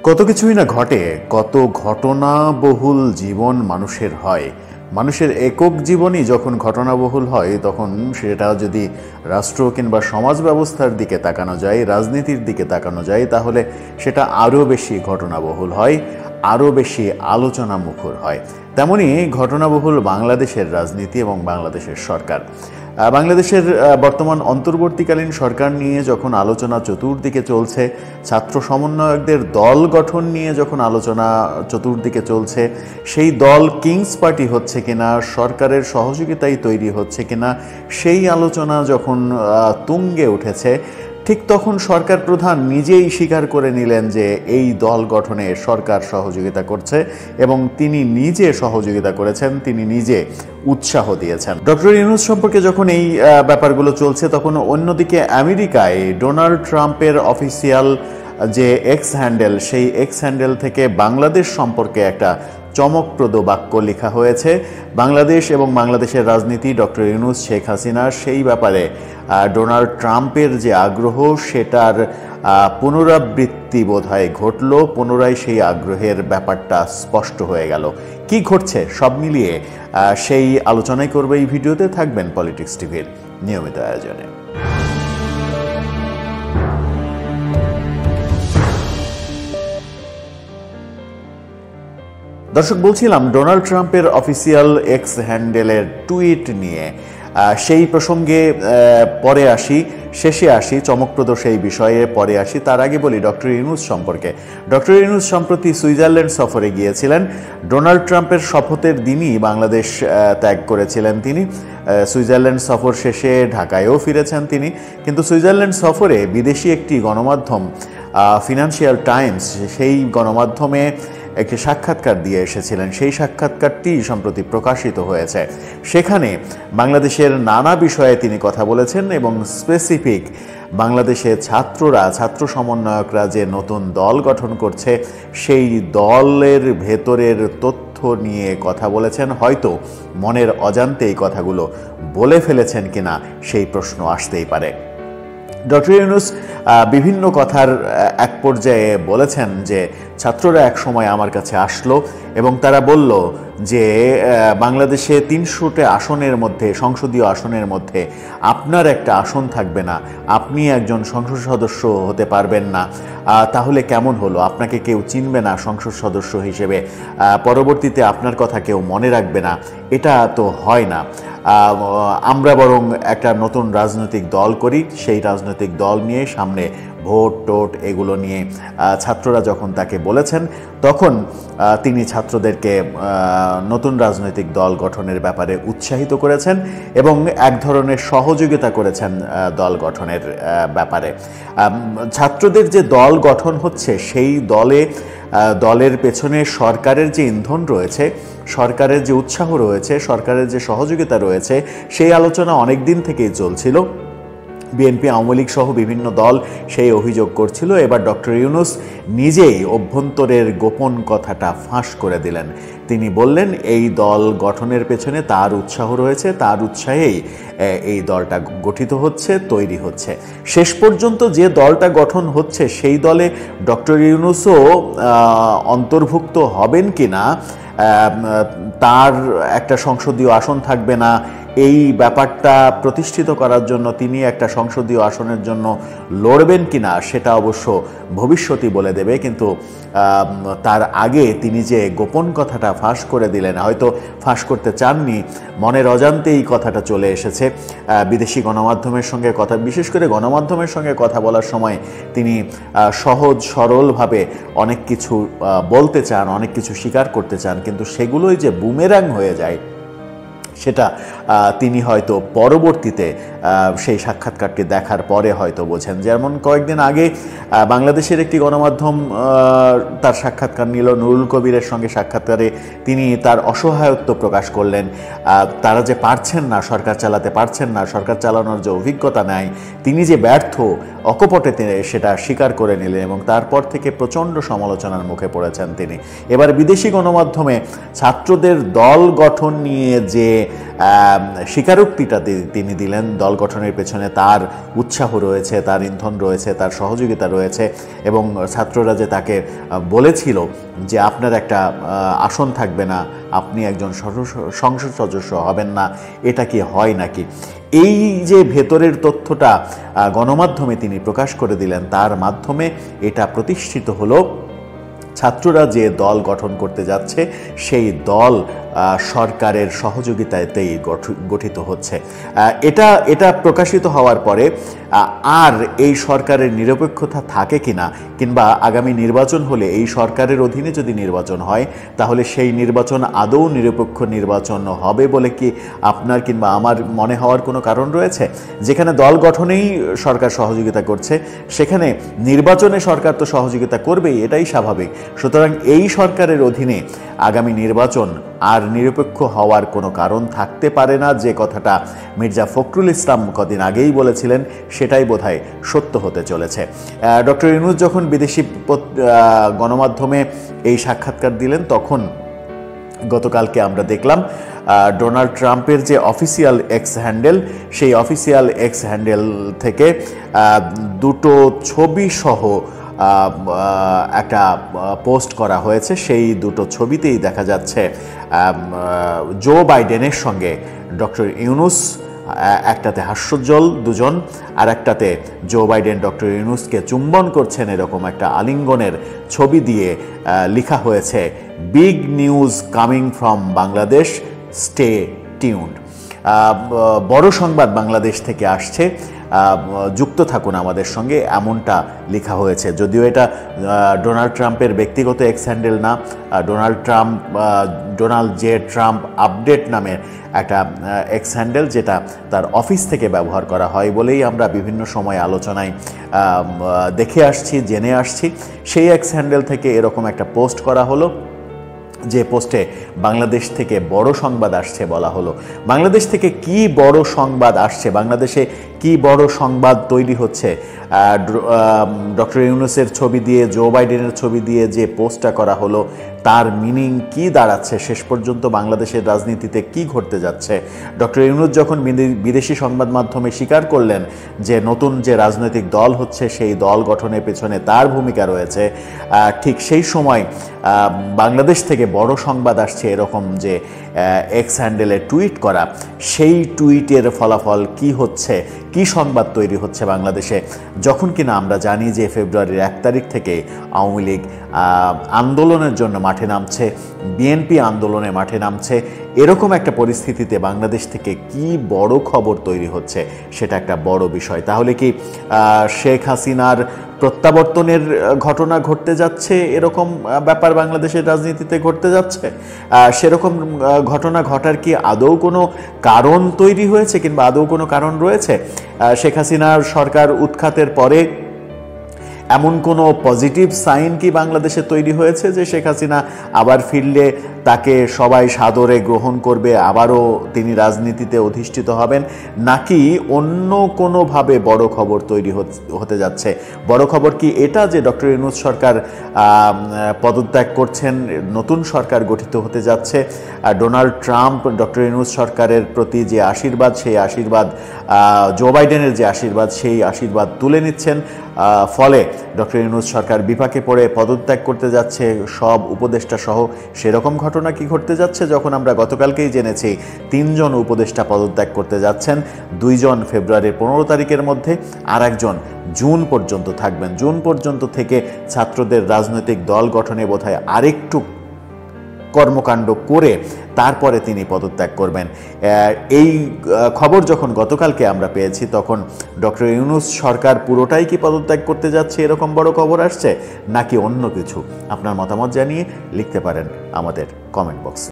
কত কিছুই না ঘটে, কত ঘটনাবহুল জীবন মানুষের হয়। মানুষের একক জীবনই যখন ঘটনাবহুল হয়, তখন সেটা যদি রাষ্ট্র কিংবা সমাজ ব্যবস্থার দিকে তাকানো যায়, রাজনীতির দিকে তাকানো যায়, তাহলে সেটা আরও বেশি ঘটনাবহুল হয়, আরও বেশি আলোচনা মুখর হয়। তেমনি ঘটনাবহুল বাংলাদেশের রাজনীতি এবং বাংলাদেশের সরকার। বাংলাদেশের বর্তমান অন্তর্বর্তীকালীন সরকার নিয়ে যখন আলোচনা চতুর্দিকে চলছে, ছাত্র সমন্বয়কদের দল গঠন নিয়ে যখন আলোচনা চতুর্দিকে চলছে, সেই দল কিংস পার্টি হচ্ছে কিনা, সরকারের সহযোগিতায় তৈরি হচ্ছে কিনা, সেই আলোচনা যখন তুঙ্গে উঠেছে, ঠিক তখন সরকার প্রধান নিজেই স্বীকার করে নিলেন যে এই দল গঠনে সরকার সহযোগিতা করছে এবং তিনি নিজে সহযোগিতা করেছেন, তিনি নিজে উৎসাহ দিয়েছেন। ডক্টর ইউনূস সম্পর্কে যখন এই ব্যাপারগুলো চলছে, তখন অন্যদিকে আমেরিকায় ডোনাল্ড ট্রাম্পের অফিসিয়াল যে এক্স হ্যান্ডেল, সেই এক্স হ্যান্ডেল থেকে বাংলাদেশ সম্পর্কে একটা চমকপ্রদ বাক্য লেখা হয়েছে। বাংলাদেশ এবং বাংলাদেশের রাজনীতি, ডক্টর ইউনূস, শেখ হাসিনা, সেই ব্যাপারে ডোনাল্ড ট্রাম্পের যে আগ্রহ, সেটার পুনরাবৃত্তি বোধহয় ঘটল। পুনরায় সেই আগ্রহের ব্যাপারটা স্পষ্ট হয়ে গেল। কি ঘটছে সব মিলিয়ে সেই আলোচনাই করবে এই ভিডিওতে। থাকবেন পলিটিক্স টিভির নিয়মিত আয়োজনে। দর্শক, বলছিলাম ডোনাল্ড ট্রাম্পের অফিসিয়াল এক্স হ্যান্ডেলের টুইট নিয়ে। সেই প্রসঙ্গে পরে আসি, শেষে আসি, চমকপ্রদ সেই বিষয়ে পরে আসি। তার আগে বলি ডক্টর ইউনূস সম্পর্কে। ডক্টর ইউনূস সম্প্রতি সুইজারল্যান্ড সফরে গিয়েছিলেন। ডোনাল্ড ট্রাম্পের শপথের দিনই বাংলাদেশ ত্যাগ করেছিলেন তিনি। সুইজারল্যান্ড সফর শেষে ঢাকায়ও ফিরেছেন তিনি। কিন্তু সুইজারল্যান্ড সফরে বিদেশি একটি গণমাধ্যম, ফিনান্সিয়াল টাইমস, সেই গণমাধ্যমে একটি সাক্ষাৎকার দিয়ে এসেছিলেন। সেই সাক্ষাৎকারটি সম্প্রতি প্রকাশিত হয়েছে। সেখানে বাংলাদেশের নানা বিষয়ে তিনি কথা বলেছেন এবং স্পেসিফিক বাংলাদেশে ছাত্র সমন্বয়করা যে নতুন দল গঠন করছে, সেই দলের ভেতরের তথ্য নিয়ে কথা বলেছেন। হয়তো মনের অজান্তেই কথাগুলো বলে ফেলেছেন কিনা সেই প্রশ্ন আসতেই পারে। ডক্টর ইউনূস বিভিন্ন কথার এক পর্যায়ে বলেছেন যে ছাত্ররা এক সময় আমার কাছে আসলো এবং তারা বলল যে বাংলাদেশে ৩০০টা আসনের মধ্যে, সংসদীয় আসনের মধ্যে আপনার একটা আসন থাকবে না, আপনি একজন সংসদ সদস্য হতে পারবেন না, তাহলে কেমন হলো? আপনাকে কেউ চিনবে না সংসদ সদস্য হিসেবে, পরবর্তীতে আপনার কথা কেউ মনে রাখবে না, এটা তো হয় না। আমরা বরং একটা নতুন রাজনৈতিক দল করি, সেই রাজনৈতিক দল নিয়ে সামনে ভোট টোট এগুলো নিয়ে ছাত্ররা যখন তাকে বলেছেন, তখন তিনি ছাত্রদেরকে নতুন রাজনৈতিক দল গঠনের ব্যাপারে উৎসাহিত করেছেন এবং এক ধরনের সহযোগিতা করেছেন দল গঠনের ব্যাপারে। ছাত্রদের যে দল গঠন হচ্ছে, সেই দলের পেছনে সরকারের যে ইন্ধন রয়েছে, সরকারের যে উৎসাহ রয়েছে, সরকারের যে সহযোগিতা রয়েছে, সেই আলোচনা অনেক দিন থেকেই চলছিল। বিএনপি, আওয়ামী লীগ সহ বিভিন্ন দল সেই অভিযোগ করছিল। এবার ডক্টর ইউনূস নিজেই অভ্যন্তরের গোপন কথাটা ফাঁস করে দিলেন। তিনি বললেন এই দল গঠনের পেছনে তার উৎসাহ রয়েছে, তার উৎসাহেই এই দলটা গঠিত হচ্ছে, তৈরি হচ্ছে। শেষ পর্যন্ত যে দলটা গঠন হচ্ছে, সেই দলে ডক্টর ইউনূসও অন্তর্ভুক্ত হবেন কিনা, তার একটা সংসদীয় আসন থাকবে না, এই ব্যাপারটা প্রতিষ্ঠিত করার জন্য তিনি একটা সংসদীয় আসনের জন্য লড়বেন কিনা, সেটা অবশ্য ভবিষ্যতই বলে দেবে। কিন্তু তার আগে তিনি যে গোপন কথাটা ফাঁস করে দিলেন, হয়তো ফাঁস করতে চাননি, মনের অজান্তেই কথাটা চলে এসেছে। বিদেশি গণমাধ্যমের সঙ্গে কথা, বিশেষ করে গণমাধ্যমের সঙ্গে কথা বলার সময় তিনি সহজ সরলভাবে অনেক কিছু বলতে চান, অনেক কিছু স্বীকার করতে চান, কিন্তু সেগুলোই যে বুমেরাং হয়ে যায়, সেটা তিনি হয়তো পরবর্তীতে সেই সাক্ষাৎকারটি দেখার পরে হয়তো বোঝেন। যেমন কয়েকদিন আগে বাংলাদেশের একটি গণমাধ্যম তার সাক্ষাৎকার নিল, নুরুল কবিরের সঙ্গে সাক্ষাৎকারে তিনি তার অসহায়ত্ব প্রকাশ করলেন। তারা যে পারছেন না, সরকার চালাতে পারছেন না, সরকার চালানোর যে অভিজ্ঞতা নেয়, তিনি যে ব্যর্থ, অকপটে সেটা স্বীকার করে নিলেন এবং তারপর থেকে প্রচণ্ড সমালোচনার মুখে পড়েছেন তিনি। এবার বিদেশি গণমাধ্যমে ছাত্রদের দল গঠন নিয়ে যে স্বীকারোক্তিটা তিনি দিলেন। দল গঠনের পেছনে তার উৎসাহ রয়েছে, তার ইন্ধন রয়েছে, তার সহযোগিতা রয়েছে, এবং ছাত্ররা যে তাকে বলেছিল যে আপনার একটা আসন থাকবে না, আপনি একজন সংসদ সদস্য হবেন না, এটা কি হয় নাকি? এই যে ভেতরের তথ্যটা গণমাধ্যমে তিনি প্রকাশ করে দিলেন, তার মাধ্যমে এটা প্রতিষ্ঠিত হলো ছাত্ররা যে দল গঠন করতে যাচ্ছে সেই দল সরকারের সহযোগিতাতেই গঠিত হচ্ছে। এটা প্রকাশিত হওয়ার পরে আর এই সরকারের নিরপেক্ষতা থাকে কিনা, কিংবা আগামী নির্বাচন হলে এই সরকারের অধীনে যদি নির্বাচন হয় তাহলে সেই নির্বাচন আদৌ নিরপেক্ষ নির্বাচন হবে বলে কি আপনার কিংবা আমার মনে হওয়ার কোনো কারণ রয়েছে? যেখানে দল গঠনেই সরকার সহযোগিতা করছে, সেখানে নির্বাচনে সরকার তো সহযোগিতা করবেই, এটাই স্বাভাবিক। সুতরাং এই সরকারের অধীনে আগামী নির্বাচন আর নিরপেক্ষ হওয়ার কোনো কারণ থাকতে পারে না। যে কথাটা মির্জা ফখরুল ইসলাম কদিন আগেই বলেছিলেন, সেটাই বোধহয় সত্য হতে চলেছে। ডক্টর ইউনূস যখন বিদেশি গণমাধ্যমে এই সাক্ষাৎকার দিলেন, তখন গতকালকে আমরা দেখলাম ডোনাল্ড ট্রাম্পের যে অফিসিয়াল এক্স হ্যান্ডেল, সেই অফিসিয়াল এক্স হ্যান্ডেল থেকে দুটো ছবি সহ একটা পোস্ট করা হয়েছে। সেই দুটো ছবিতেই দেখা যাচ্ছে জো বাইডেনের সঙ্গে ডক্টর ইউনূস, একটাতে হাস্যোজ্জ্বল দুজন, আর একটাতে জো বাইডেন ডক্টর ইউনূসকে চুম্বন করছেন, এরকম একটা আলিঙ্গনের ছবি দিয়ে লেখা হয়েছে big news coming from Bangladesh, stay tuned. বড় সংবাদ বাংলাদেশ থেকে আসছে, যুক্ত থাকুন আমাদের সঙ্গে, এমনটা লেখা হয়েছে। যদিও এটা ডোনাল্ড ট্রাম্পের ব্যক্তিগত এক্স হ্যান্ডেল না, ডোনাল্ড জে ট্রাম্প আপডেট নামের একটা এক্স হ্যান্ডেল, যেটা তার অফিস থেকে ব্যবহার করা হয় বলেই আমরা বিভিন্ন সময় আলোচনায় দেখে আসছি, জেনে আসছি। সেই এক্স হ্যান্ডেল থেকে এরকম একটা পোস্ট করা হলো, যে পোস্টে বাংলাদেশ থেকে বড় সংবাদ আসছে বলা হলো। বাংলাদেশ থেকে কি বড় সংবাদ আসছে, বাংলাদেশে কি বড় সংবাদ তৈরি হচ্ছে? ডক্টর ইউনূসের ছবি দিয়ে, জো বাইডেনের ছবি দিয়ে যে পোস্টটা করা হলো, তার মিনিং কি দাঁড়াচ্ছে? শেষ পর্যন্ত বাংলাদেশের রাজনীতিতে কি ঘটতে যাচ্ছে? ডক্টর ইউনূস যখন বিদেশি সংবাদ মাধ্যমে স্বীকার করলেন যে নতুন যে রাজনৈতিক দল হচ্ছে সেই দল গঠনের পেছনে তার ভূমিকা রয়েছে, ঠিক সেই সময় বাংলাদেশ থেকে বড় সংবাদ আসছে এরকম যে এক্স হ্যান্ডেলে টুইট করা, সেই টুইটের ফলাফল কি হচ্ছে, কি সংবাদ তৈরি হচ্ছে বাংলাদেশে, যখন কিনা আমরা জানি যে ফেব্রুয়ারির 1 তারিখ থেকে আওয়ামী লীগ আন্দোলনের জন্য মাঠে নামছে, বিএনপি আন্দোলনে মাঠে নামছে। এরকম একটা পরিস্থিতিতে বাংলাদেশ থেকে কি বড় খবর তৈরি হচ্ছে, সেটা একটা বড় বিষয়। তাহলে কি শেখ হাসিনার প্রত্যাবর্তনের ঘটনা ঘটতে যাচ্ছে, এরকম ব্যাপার বাংলাদেশের রাজনীতিতে ঘটতে যাচ্ছে? সেরকম ঘটনা ঘটার কি আদৌ কোনো কারণ তৈরি হয়েছে, কিংবা আদৌ কোনো কারণ রয়েছে? শেখ হাসিনার সরকার উৎখাতের পরে এমন কোনো পজিটিভ সাইন কি বাংলাদেশে তৈরি হয়েছে যে শেখ হাসিনা আবার ফিরলে তাকে সবাই সাদরে গ্রহণ করবে, আবারও তিনি রাজনীতিতে অধিষ্ঠিত হবেন? নাকি অন্য কোনোভাবে বড় খবর তৈরি হতে যাচ্ছে? বড় খবর কি এটা যে ডক্টর ইউনূস সরকার পদত্যাগ করছেন, নতুন সরকার গঠিত হতে যাচ্ছে, ডোনাল্ড ট্রাম্প ডক্টর ইউনূস সরকারের প্রতি যে আশীর্বাদ, সেই আশীর্বাদ, জো বাইডেনের যে আশীর্বাদ, সেই আশীর্বাদ তুলে নিচ্ছেন, ফলে ডক্টর ইউনূস সরকার বিপাকে পড়ে পদত্যাগ করতে যাচ্ছে সব উপদেষ্টা সহ? সেরকম ঘটনা কি ঘটতে যাচ্ছে? যখন আমরা গতকালকেই জেনেছি 3 জন উপদেষ্টা পদত্যাগ করতে যাচ্ছেন, 2 জন ফেব্রুয়ারির 15 তারিখের মধ্যে, আর একজন জুন পর্যন্ত থাকবেন। জুন পর্যন্ত থেকে ছাত্রদের রাজনৈতিক দল গঠনে বোধহয় আরেকটু কর্মকাণ্ড করে তারপরে তিনি পদত্যাগ করবেন। এই খবর যখন গতকালকে আমরা পেয়েছি, তখন ডক্টর ইউনূস সরকার পুরোটাই কি পদত্যাগ করতে যাচ্ছে, এরকম বড় খবর আসছে, নাকি অন্য কিছু? আপনার মতামত জানিয়ে লিখতে পারেন আমাদের কমেন্ট বক্সে।